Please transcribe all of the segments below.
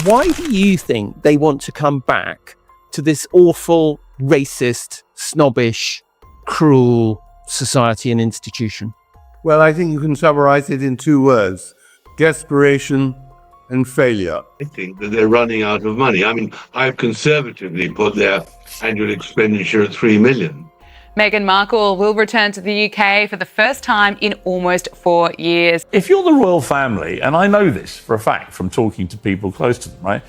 Why do you think they want to come back to this awful, racist, snobbish, cruel society and institution? Well, I think you can summarize it in two words: desperation and failure. I think that they're running out of money. I mean, I've conservatively put their annual expenditure at $3 million. Meghan Markle will return to the UK for the first time in almost 4 years. If you're the royal family, and I know this for a fact from talking to people close to them, right,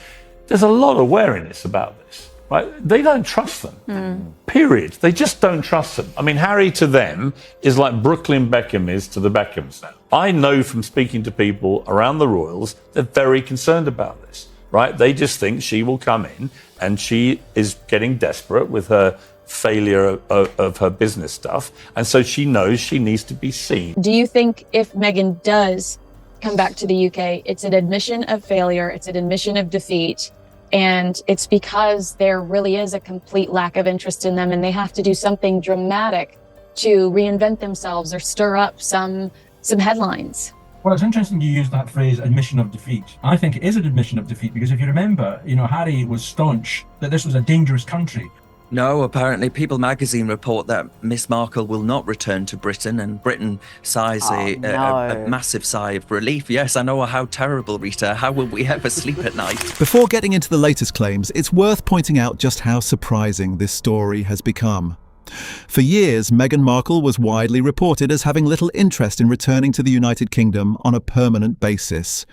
there's a lot of wariness about this, right? They don't trust them, period. They just don't trust them. I mean, Harry to them is like Brooklyn Beckham is to the Beckhams now. I know from speaking to people around the royals, they're very concerned about this, right? They just think she will come in and she is getting desperate with her failure of her business stuff, and so she knows she needs to be seen. Do you think if Meghan does come back to the UK, it's an admission of failure, it's an admission of defeat, and it's because there really is a complete lack of interest in them and they have to do something dramatic to reinvent themselves or stir up some headlines? Well, it's interesting you use that phrase, admission of defeat. I think it is an admission of defeat because if you remember, Harry was staunch that this was a dangerous country. No, apparently People magazine report that Miss Markle will not return to Britain, and Britain sighs a massive sigh of relief. Yes, I know, how terrible, Rita. How will we ever sleep at night? Before getting into the latest claims, it's worth pointing out just how surprising this story has become. For years, Meghan Markle was widely reported as having little interest in returning to the United Kingdom on a permanent basis.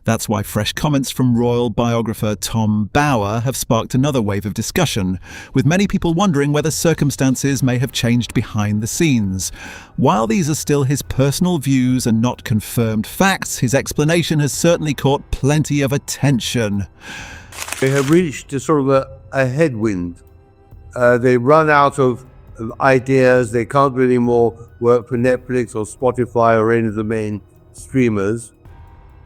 That's why fresh comments from royal biographer Tom Bower have sparked another wave of discussion, with many people wondering whether circumstances may have changed behind the scenes. While these are still his personal views and not confirmed facts, his explanation has certainly caught plenty of attention. They have reached a sort of a headwind. They run out of ideas. They can't do any more work for Netflix or Spotify or any of the main streamers,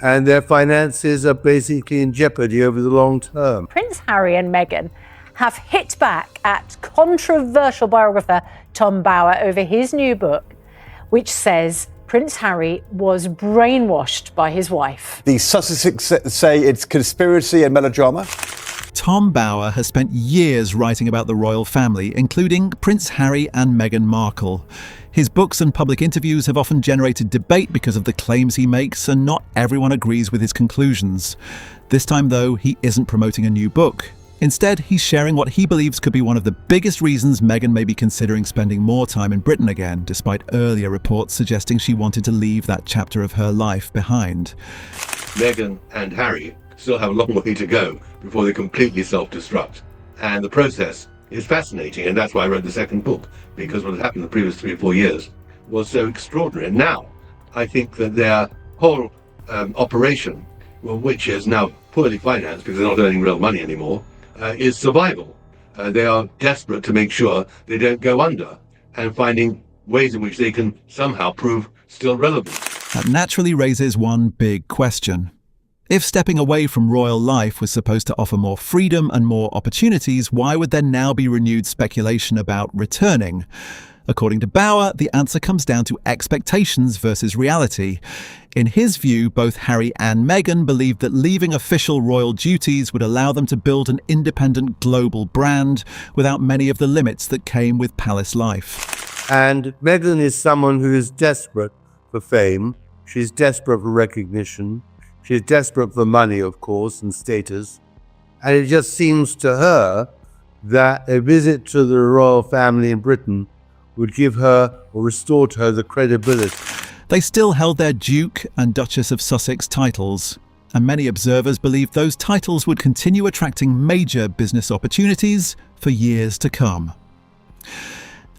and their finances are basically in jeopardy over the long term. Prince Harry and Meghan have hit back at controversial biographer Tom Bower over his new book, which says Prince Harry was brainwashed by his wife. The Sussexes say it's conspiracy and melodrama. Tom Bower has spent years writing about the royal family, including Prince Harry and Meghan Markle. His books and public interviews have often generated debate because of the claims he makes, and not everyone agrees with his conclusions. This time, though, he isn't promoting a new book. Instead, he's sharing what he believes could be one of the biggest reasons Meghan may be considering spending more time in Britain again, despite earlier reports suggesting she wanted to leave that chapter of her life behind. Meghan and Harry still have a long way to go before they completely self-destruct. And the process is fascinating, and that's why I wrote the second book, because what had happened in the previous 3 or 4 years was so extraordinary. And now, I think that their whole operation, which is now poorly financed because they're not earning real money anymore, is survival. They are desperate to make sure they don't go under, and finding ways in which they can somehow prove still relevant. That naturally raises one big question. If stepping away from royal life was supposed to offer more freedom and more opportunities, why would there now be renewed speculation about returning? According to Bower, the answer comes down to expectations versus reality. In his view, both Harry and Meghan believed that leaving official royal duties would allow them to build an independent global brand without many of the limits that came with palace life. And Meghan is someone who is desperate for fame. She's desperate for recognition. She's desperate for money, of course, and status. And it just seems to her that a visit to the royal family in Britain would give her or restore to her the credibility. They still held their Duke and Duchess of Sussex titles, and many observers believe those titles would continue attracting major business opportunities for years to come.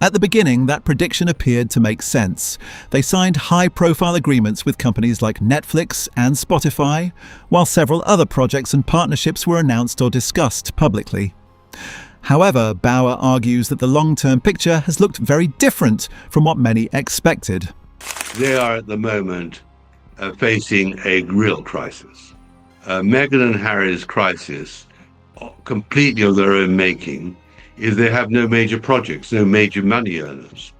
At the beginning, that prediction appeared to make sense. They signed high-profile agreements with companies like Netflix and Spotify, while several other projects and partnerships were announced or discussed publicly. However, Bower argues that the long-term picture has looked very different from what many expected. They are at the moment facing a real crisis. Meghan and Harry's crisis, completely of their own making, is they have no major projects, no major money earners.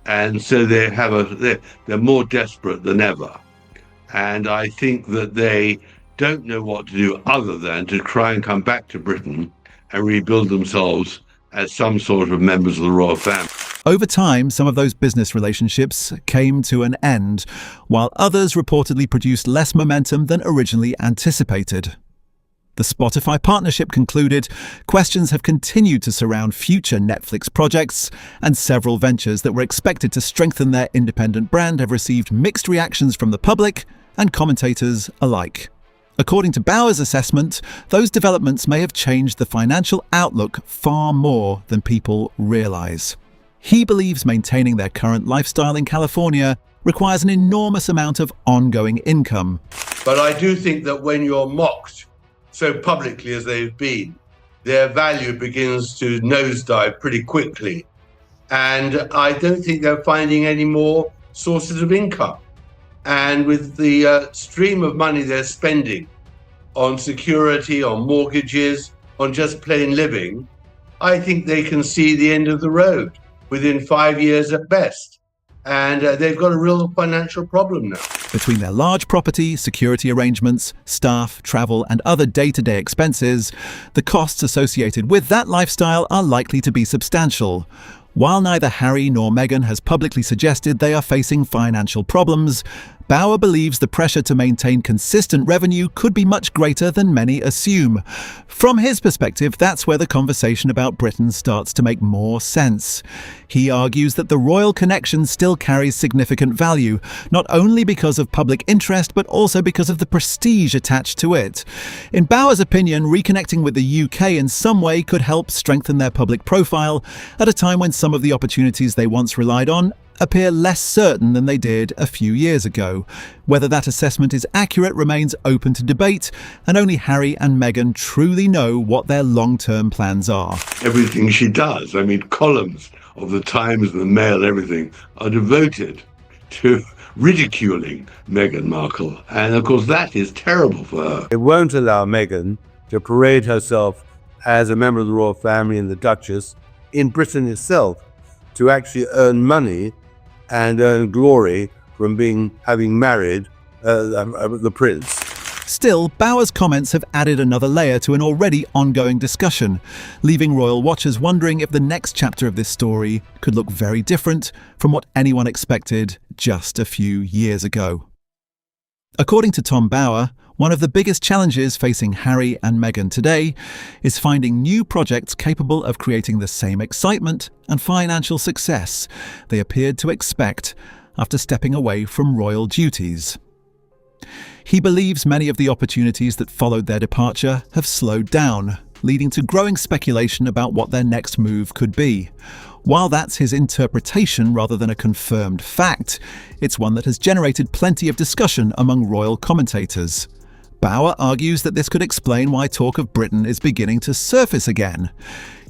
And so they're more desperate than ever. And I think that they don't know what to do other than to try and come back to Britain and rebuild themselves as some sort of members of the royal family. Over time, some of those business relationships came to an end, while others reportedly produced less momentum than originally anticipated. The Spotify partnership concluded, questions have continued to surround future Netflix projects, and several ventures that were expected to strengthen their independent brand have received mixed reactions from the public and commentators alike. According to Bauer's assessment, those developments may have changed the financial outlook far more than people realise. He believes maintaining their current lifestyle in California requires an enormous amount of ongoing income. But I do think that when you're mocked so publicly as they've been, their value begins to nosedive pretty quickly. And I don't think they're finding any more sources of income. And with the stream of money they're spending on security, on mortgages, on just plain living, I think they can see the end of the road within 5 years at best. And they've got a real financial problem now. Between their large property, security arrangements, staff, travel, and other day-to-day expenses, the costs associated with that lifestyle are likely to be substantial. While neither Harry nor Meghan has publicly suggested they are facing financial problems, Bauer believes the pressure to maintain consistent revenue could be much greater than many assume. From his perspective, that's where the conversation about Britain starts to make more sense. He argues that the royal connection still carries significant value, not only because of public interest, but also because of the prestige attached to it. In Bauer's opinion, reconnecting with the UK in some way could help strengthen their public profile at a time when some of the opportunities they once relied on appear less certain than they did a few years ago. Whether that assessment is accurate remains open to debate, and only Harry and Meghan truly know what their long-term plans are. Everything she does, I mean, columns of the Times and the Mail, everything, are devoted to ridiculing Meghan Markle. And of course, that is terrible for her. It won't allow Meghan to parade herself as a member of the royal family and the Duchess in Britain itself, to actually earn money and earn glory from having married the prince. Still, Bauer's comments have added another layer to an already ongoing discussion, leaving royal watchers wondering if the next chapter of this story could look very different from what anyone expected just a few years ago. According to Tom Bauer, one of the biggest challenges facing Harry and Meghan today is finding new projects capable of creating the same excitement and financial success they appeared to expect after stepping away from royal duties. He believes many of the opportunities that followed their departure have slowed down, leading to growing speculation about what their next move could be. While that's his interpretation rather than a confirmed fact, it's one that has generated plenty of discussion among royal commentators. Bauer argues that this could explain why talk of Britain is beginning to surface again.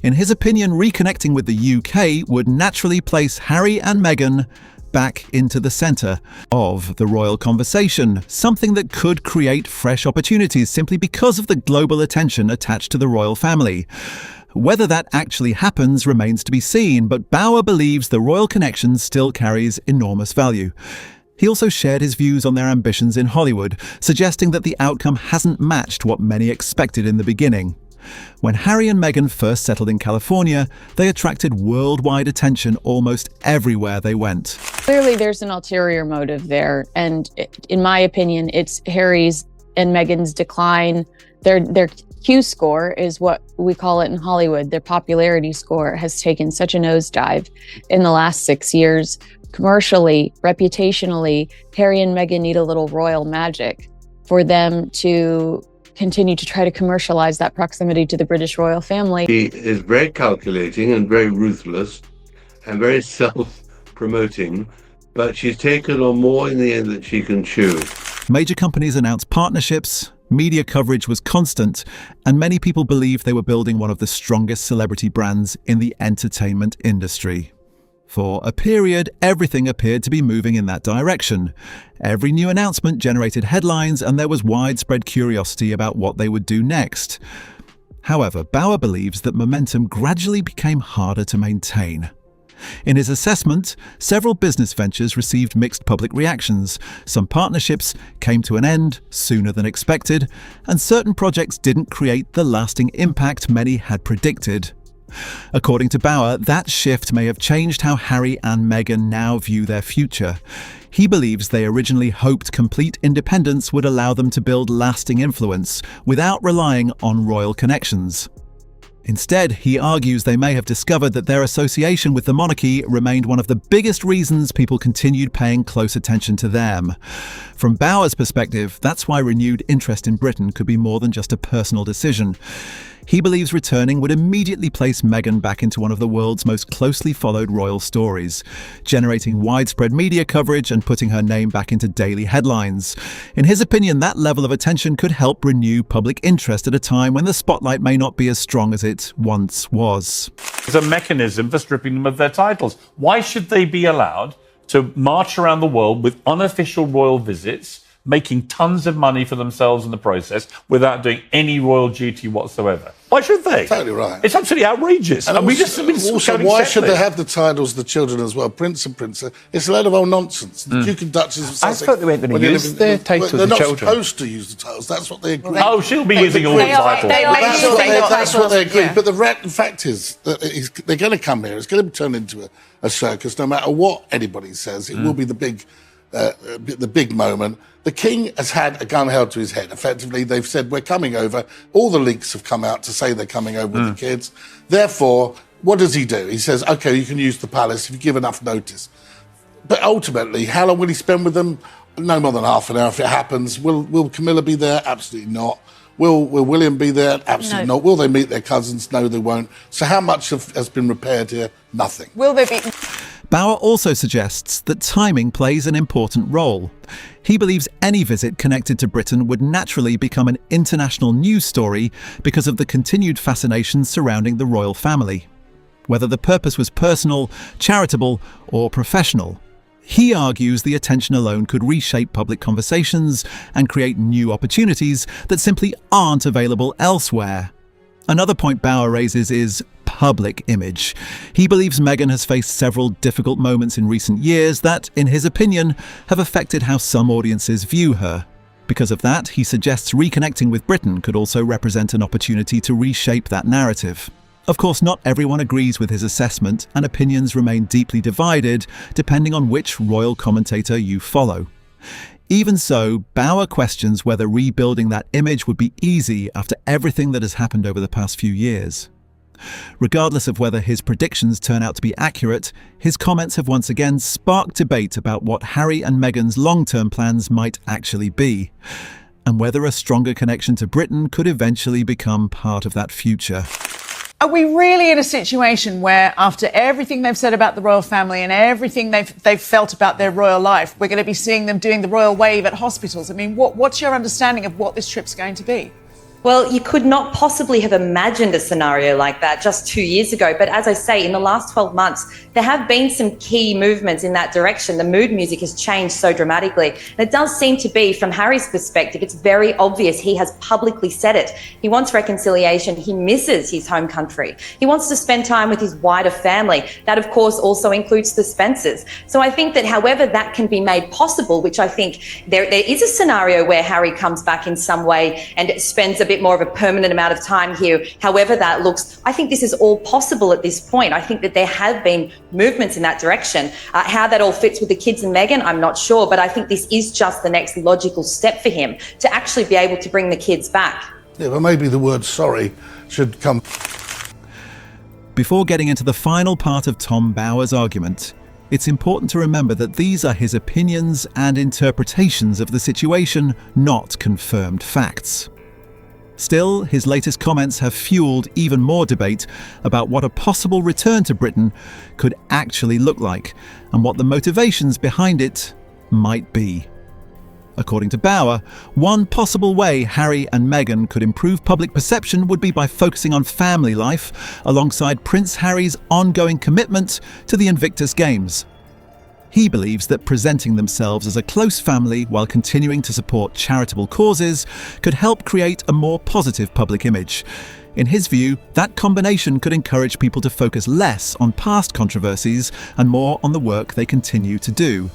In his opinion, reconnecting with the UK would naturally place Harry and Meghan back into the centre of the royal conversation, something that could create fresh opportunities simply because of the global attention attached to the royal family. Whether that actually happens remains to be seen, but Bauer believes the royal connection still carries enormous value. He also shared his views on their ambitions in Hollywood, suggesting that the outcome hasn't matched what many expected in the beginning. When Harry and Meghan first settled in California, they attracted worldwide attention almost everywhere they went. Clearly, there's an ulterior motive there, and in my opinion, it's Harry's and Meghan's decline. Their Q score is what we call it in Hollywood. Their popularity score has taken such a nosedive in the last 6 years. Commercially, reputationally, Harry and Meghan need a little royal magic for them to continue to try to commercialize that proximity to the British royal family. He is very calculating and very ruthless and very self-promoting, but she's taken on more in the end than she can chew. Major companies announced partnerships, media coverage was constant, and many people believed they were building one of the strongest celebrity brands in the entertainment industry. For a period, everything appeared to be moving in that direction. Every new announcement generated headlines, and there was widespread curiosity about what they would do next. However, Bauer believes that momentum gradually became harder to maintain. In his assessment, several business ventures received mixed public reactions. Some partnerships came to an end sooner than expected, and certain projects didn't create the lasting impact many had predicted. According to Bauer, that shift may have changed how Harry and Meghan now view their future. He believes they originally hoped complete independence would allow them to build lasting influence without relying on royal connections. Instead, he argues they may have discovered that their association with the monarchy remained one of the biggest reasons people continued paying close attention to them. From Bauer's perspective, that's why renewed interest in Britain could be more than just a personal decision. He believes returning would immediately place Meghan back into one of the world's most closely followed royal stories, generating widespread media coverage and putting her name back into daily headlines. In his opinion, that level of attention could help renew public interest at a time when the spotlight may not be as strong as it once was. It's a mechanism for stripping them of their titles. Why should they be allowed to march around the world with unofficial royal visits, making tons of money for themselves in the process without doing any royal duty whatsoever? Why should they? Totally right. It's absolutely outrageous. And also, why should they have the titles, the children as well, Prince and Princess? It's a load of old nonsense. The Duke and Duchess of Sussex. I thought they weren't going to use their titles, They're not children. supposed to use the titles. That's what they agreed. Oh, she'll be using all the titles. That's what they agreed. But the fact is that they're going to come here. It's going to be turned into a circus. No matter what anybody says, it will be the big moment. The king has had a gun held to his head. Effectively, they've said, we're coming over. All the leaks have come out to say they're coming over with the kids. Therefore, what does he do? He says, OK, you can use the palace if you give enough notice. But ultimately, how long will he spend with them? No more than half an hour if it happens. Will Camilla be there? Absolutely not. Will William be there? Absolutely not. Will they meet their cousins? No, they won't. So how much has been repaired here? Nothing. Will there be... Bauer also suggests that timing plays an important role. He believes any visit connected to Britain would naturally become an international news story because of the continued fascination surrounding the royal family. Whether the purpose was personal, charitable, or professional, he argues the attention alone could reshape public conversations and create new opportunities that simply aren't available elsewhere. Another point Bauer raises is public image. He believes Meghan has faced several difficult moments in recent years that, in his opinion, have affected how some audiences view her. Because of that, he suggests reconnecting with Britain could also represent an opportunity to reshape that narrative. Of course, not everyone agrees with his assessment, and opinions remain deeply divided depending on which royal commentator you follow. Even so, Bauer questions whether rebuilding that image would be easy after everything that has happened over the past few years. Regardless of whether his predictions turn out to be accurate, his comments have once again sparked debate about what Harry and Meghan's long-term plans might actually be, and whether a stronger connection to Britain could eventually become part of that future. Are we really in a situation where, after everything they've said about the royal family and everything they've felt about their royal life, we're going to be seeing them doing the royal wave at hospitals? I mean, what's your understanding of what this trip's going to be? Well, you could not possibly have imagined a scenario like that just 2 years ago. But as I say, in the last 12 months, there have been some key movements in that direction. The mood music has changed so dramatically. And it does seem to be, from Harry's perspective, it's very obvious. He has publicly said it. He wants reconciliation. He misses his home country. He wants to spend time with his wider family. That, of course, also includes the Spencers. So I think that however that can be made possible, which I think there is a scenario where Harry comes back in some way and spends a bit more of a permanent amount of time here, however that looks, I think this is all possible at this point. I think that there have been movements in that direction. How that all fits with the kids and Meghan, I'm not sure, but I think this is just the next logical step for him to actually be able to bring the kids back. Yeah, but maybe the word sorry should come. Before getting into the final part of Tom Bauer's argument, it's important to remember that these are his opinions and interpretations of the situation, not confirmed facts. Still, his latest comments have fueled even more debate about what a possible return to Britain could actually look like and what the motivations behind it might be. According to Bauer, one possible way Harry and Meghan could improve public perception would be by focusing on family life alongside Prince Harry's ongoing commitment to the Invictus Games. He believes that presenting themselves as a close family while continuing to support charitable causes could help create a more positive public image. In his view, that combination could encourage people to focus less on past controversies and more on the work they continue to do.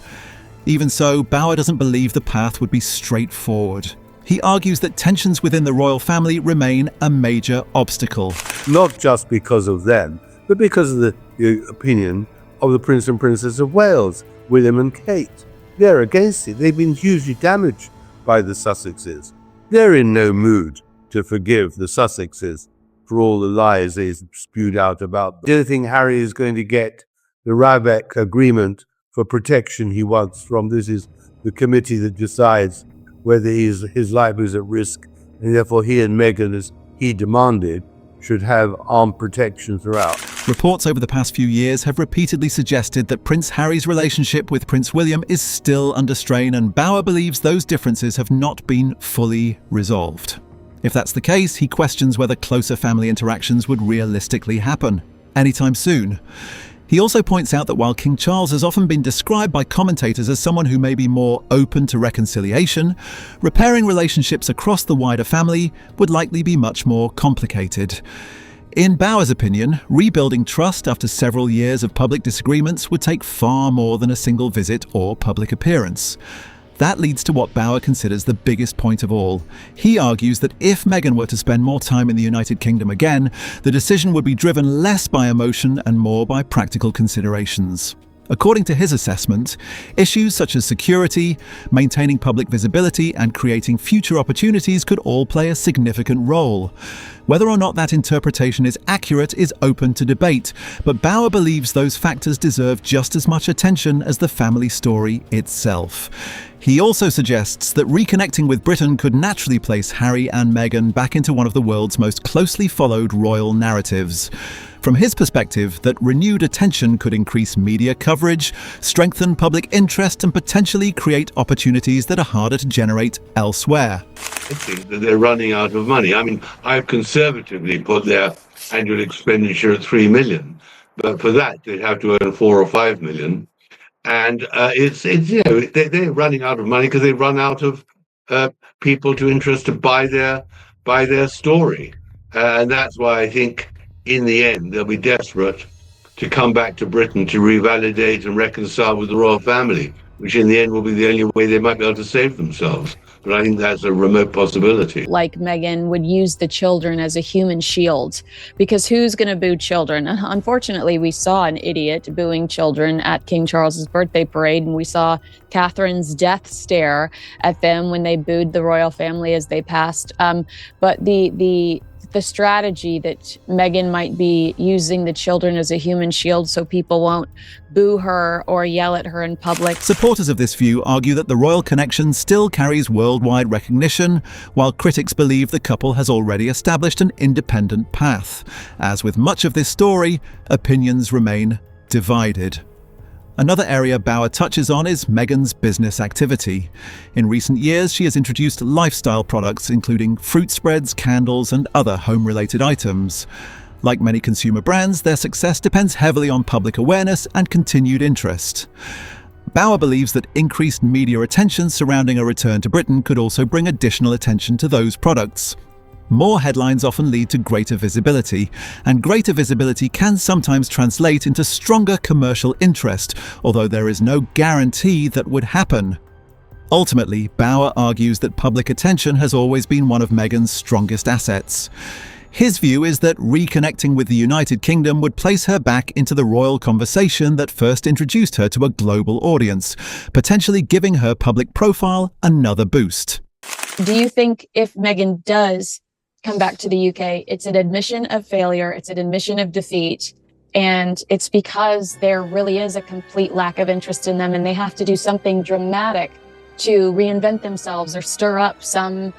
Even so, Bauer doesn't believe the path would be straightforward. He argues that tensions within the royal family remain a major obstacle. Not just because of them, but because of the opinion of the Prince and Princess of Wales, William and Kate. They're against it. They've been hugely damaged by the Sussexes. They're in no mood to forgive the Sussexes for all the lies they spewed out about them. Do you think Harry is going to get the Rybeck agreement for protection he wants from? This is the committee that decides whether his life is at risk, and therefore he and Meghan, as he demanded, should have armed protection throughout. Reports over the past few years have repeatedly suggested that Prince Harry's relationship with Prince William is still under strain, and Bauer believes those differences have not been fully resolved. If that's the case, he questions whether closer family interactions would realistically happen anytime soon. He also points out that while King Charles has often been described by commentators as someone who may be more open to reconciliation, repairing relationships across the wider family would likely be much more complicated. In Bauer's opinion, rebuilding trust after several years of public disagreements would take far more than a single visit or public appearance. That leads to what Bauer considers the biggest point of all. He argues that if Meghan were to spend more time in the United Kingdom again, the decision would be driven less by emotion and more by practical considerations. According to his assessment, issues such as security, maintaining public visibility, and creating future opportunities could all play a significant role. Whether or not that interpretation is accurate is open to debate, but Bauer believes those factors deserve just as much attention as the family story itself. He also suggests that reconnecting with Britain could naturally place Harry and Meghan back into one of the world's most closely followed royal narratives. From his perspective, that renewed attention could increase media coverage, strengthen public interest, and potentially create opportunities that are harder to generate elsewhere. I think that they're running out of money. I mean, I've conservatively put their annual expenditure at $3 million, but for that they'd have to earn $4 or $5 million. And it's they're running out of money because they run out of people to interest to buy their story, and that's why I think in the end they'll be desperate to come back to Britain to revalidate and reconcile with the royal family, which in the end will be the only way they might be able to save themselves. But I think that's a remote possibility. Like Meghan would use the children as a human shield, because who's going to boo children? Unfortunately, we saw an idiot booing children at King Charles's birthday parade, and we saw Catherine's death stare at them when they booed the royal family as they passed. But the strategy that Meghan might be using the children as a human shield so people won't boo her or yell at her in public. Supporters of this view argue that the royal connection still carries worldwide recognition, while critics believe the couple has already established an independent path. As with much of this story, opinions remain divided. Another area Bauer touches on is Meghan's business activity. In recent years, she has introduced lifestyle products, including fruit spreads, candles, and other home-related items. Like many consumer brands, their success depends heavily on public awareness and continued interest. Bauer believes that increased media attention surrounding a return to Britain could also bring additional attention to those products. More headlines often lead to greater visibility, and greater visibility can sometimes translate into stronger commercial interest, although there is no guarantee that would happen. Ultimately, Bauer argues that public attention has always been one of Meghan's strongest assets. His view is that reconnecting with the United Kingdom would place her back into the royal conversation that first introduced her to a global audience, potentially giving her public profile another boost. Do you think if Meghan does come back to the UK, it's an admission of failure, it's an admission of defeat, and it's because there really is a complete lack of interest in them and they have to do something dramatic to reinvent themselves or stir up some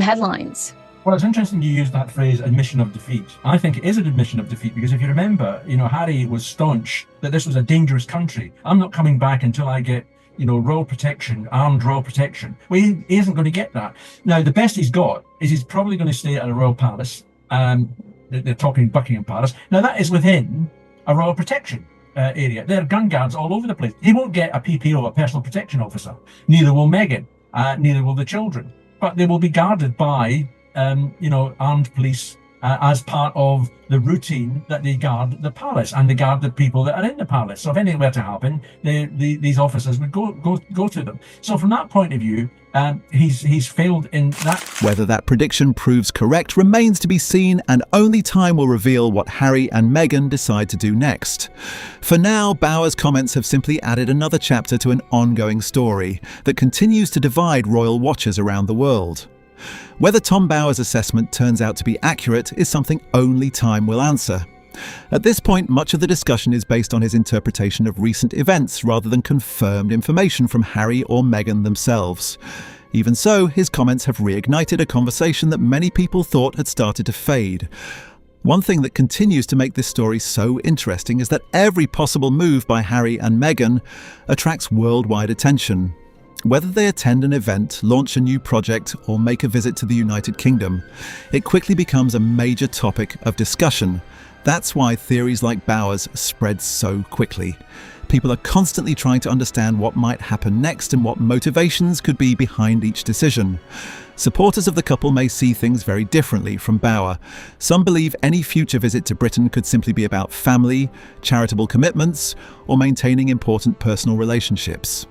headlines? Well, it's interesting you use that phrase, admission of defeat. I think it is an admission of defeat because if you remember, Harry was staunch that this was a dangerous country. I'm not coming back until I get royal protection, armed royal protection. Well, he isn't going to get that. Now, the best he's got is he's probably going to stay at a royal palace. They're talking Buckingham Palace. Now, that is within a royal protection. area. There are gun guards all over the place. He won't get a PPO, a personal protection officer. Neither will Meghan. Neither will the children. But they will be guarded by, armed police as part of the routine that they guard the palace and they guard the people that are in the palace. So if anything were to happen, these officers would go to them. So from that point of view, he's failed in that. Whether that prediction proves correct remains to be seen, and only time will reveal what Harry and Meghan decide to do next. For now, Bower's comments have simply added another chapter to an ongoing story that continues to divide royal watchers around the world. Whether Tom Bower's assessment turns out to be accurate is something only time will answer. At this point, much of the discussion is based on his interpretation of recent events rather than confirmed information from Harry or Meghan themselves. Even so, his comments have reignited a conversation that many people thought had started to fade. One thing that continues to make this story so interesting is that every possible move by Harry and Meghan attracts worldwide attention. Whether they attend an event, launch a new project, or make a visit to the United Kingdom, it quickly becomes a major topic of discussion. That's why theories like Bower's spread so quickly. People are constantly trying to understand what might happen next and what motivations could be behind each decision. Supporters of the couple may see things very differently from Bower. Some believe any future visit to Britain could simply be about family, charitable commitments, or maintaining important personal relationships.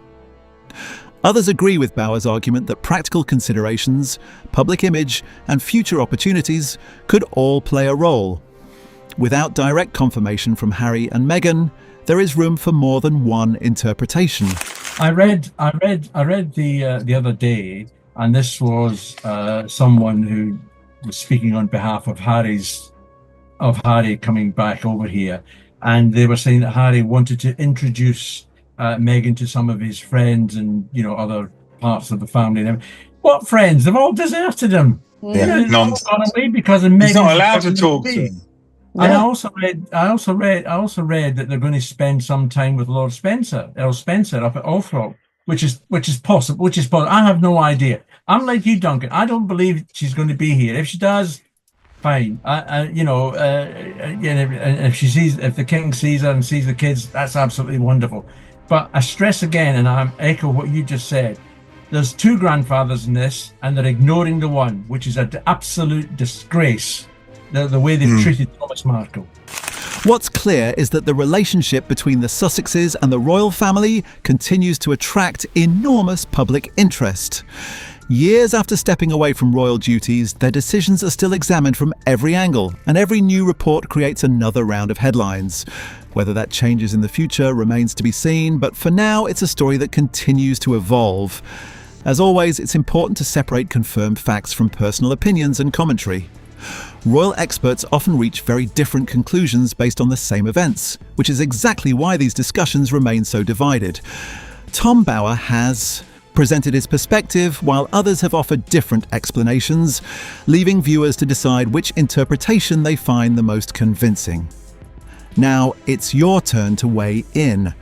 Others agree with Bower's argument that practical considerations, public image, and future opportunities could all play a role. Without direct confirmation from Harry and Meghan, there is room for more than one interpretation. I read the other day, and this was someone who was speaking on behalf of Harry coming back over here, and they were saying that Harry wanted to introduce Meghan to some of his friends and other parts of the family. What friends? They've all deserted him. They've all gone away because of Meghan. He's not allowed to talk to them. And I also read that they're going to spend some time with Earl Spencer up at Althorp, which is possible. I have no idea. I'm like you, Duncan. I don't believe she's going to be here. If she does, fine. If the king sees her and sees the kids, that's absolutely wonderful. But I stress again, and I echo what you just said, there's two grandfathers in this, and they're ignoring the one, which is an absolute disgrace, the way they've treated Thomas Markle. What's clear is that the relationship between the Sussexes and the royal family continues to attract enormous public interest. Years after stepping away from royal duties, their decisions are still examined from every angle, and every new report creates another round of headlines. Whether that changes in the future remains to be seen, but for now it's a story that continues to evolve. As always, it's important to separate confirmed facts from personal opinions and commentary. Royal experts often reach very different conclusions based on the same events, which is exactly why these discussions remain so divided. Tom Bower has presented his perspective, while others have offered different explanations, leaving viewers to decide which interpretation they find the most convincing. Now, it's your turn to weigh in.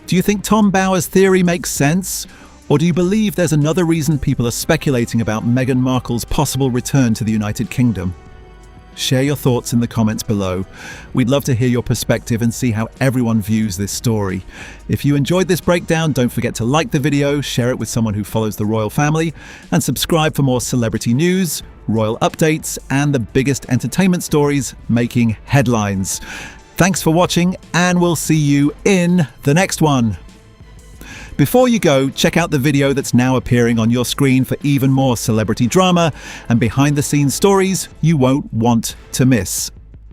Do you think Tom Bower's theory makes sense? Or do you believe there's another reason people are speculating about Meghan Markle's possible return to the United Kingdom? Share your thoughts in the comments below. We'd love to hear your perspective and see how everyone views this story. If you enjoyed this breakdown, don't forget to like the video, share it with someone who follows the royal family, and subscribe for more celebrity news, royal updates, and the biggest entertainment stories making headlines. Thanks for watching, and we'll see you in the next one. Before you go, check out the video that's now appearing on your screen for even more celebrity drama and behind-the-scenes stories you won't want to miss.